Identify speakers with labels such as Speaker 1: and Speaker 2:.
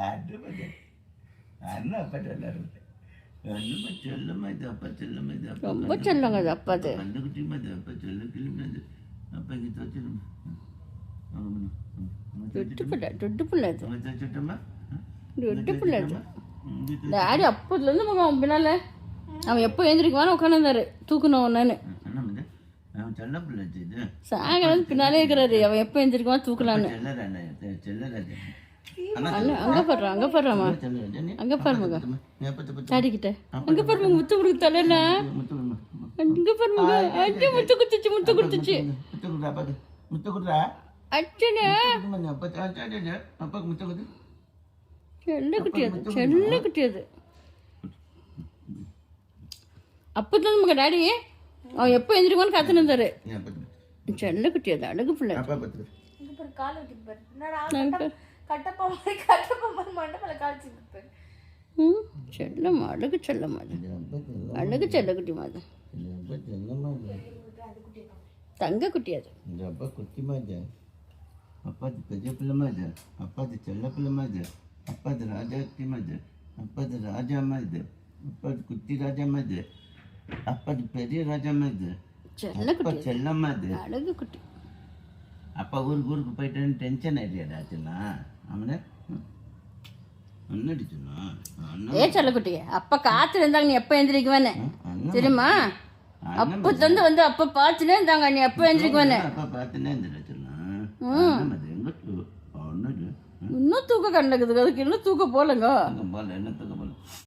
Speaker 1: அது பத்தி அண்ணா அப்பா சொல்லாரு ஒன்றுமா செல்லமா இது அப்பா செல்லமா இது அப்பா
Speaker 2: ரொம்ப செல்லங்க அது அப்பா அது.
Speaker 1: கண்டுக்குட்டியுமா இது அப்பா செல்ல கிளம்பி அது அப்பா இங்கே துவச்சிடுமா
Speaker 2: தொட்டு பிள்ளை தொட்டு பிள்ளை அது
Speaker 1: துவச்சிட்டோமா
Speaker 2: தொட்டு பிள்ளை அது. டாடி அப்போதுலேருந்து மகன் அவன் பின்னால அவன் எப்போ எழுந்திரிக்குவான்னு உட்காந்துருந்தாரு தூக்கணும் ஒன்றுன்னு.
Speaker 1: அண்ணா அவன் செல்ல பிள்ளை இது
Speaker 2: சாயங்காலம் பின்னாலே இருக்கிறாரு அவன் எப்போ எழுந்திரிக்குவான் தூக்கலான்னு.
Speaker 1: செல்லராஜா
Speaker 2: அங்கே பாடுறான் அங்கே பாடுறாமா அங்கே பாரு மகன் டாடிக்கிட்ட அங்கே பாரு மகன் முத்து கொடுக்கு தலையில அங்கே பாரு மகன் அஞ்சு முத்து குத்துச்சு முத்து கொடுத்துச்சு
Speaker 1: முத்த குடுறா
Speaker 2: அச்சனே
Speaker 1: அப்பாக்கு முத்த குடு
Speaker 2: செல்ல குட்டியாது செல்ல குட்டியாது. அப்போதான் மகன் டாடி அவன் எப்போ எழுந்திரிக்குவான்னு காத்துன்னு இருந்தாரு. செல்ல குட்டியாது அழகு பிள்ளை. செல்லம்மா அழகு செல்லம்மா அது அழகு செல்ல குட்டி மாதிரி தங்க குட்டியாது.
Speaker 1: அப்பா குட்டி மாதிரி அப்பாது பெரிய பிள்ளை மாதிரி அப்பாது செல்ல பிள்ளை மாதிரி அப்பாது ராஜா குட்டி மாதிரி அப்பாது ராஜா மாதிரி அப்பாது குட்டி ராஜா மாதிரி அப்பாது பெரிய ராஜா மாதிரி
Speaker 2: செல்ல குட்டி
Speaker 1: செல்ல மாதிரி
Speaker 2: அழகு குட்டி.
Speaker 1: அப்பா ஊருக்கு போயிட்டேன்னு டென்ஷன் ஆயிடுறியாடா சின்னா அவனே ஒன்னடி சொன்னா
Speaker 2: ஏ செல்லக்குட்டி அப்பா காத்துல இருந்தாங்க நீ எப்போ எழுந்திரிக்குவேன்னு தெரியுமா? அப்போதுலேருந்து வந்து அப்போ பார்த்துனே இருந்தாங்க நீ எப்போ எழுந்திரிக்குவேன்னு.
Speaker 1: அப்பா பார்த்துனே இருந்துடா சொன்னா எங்க ஒன்னு
Speaker 2: இன்னும் தூக்கம் கண்டக்குது அதுக்கு இன்னும் தூக்கம் போலங்க.
Speaker 1: போல என்ன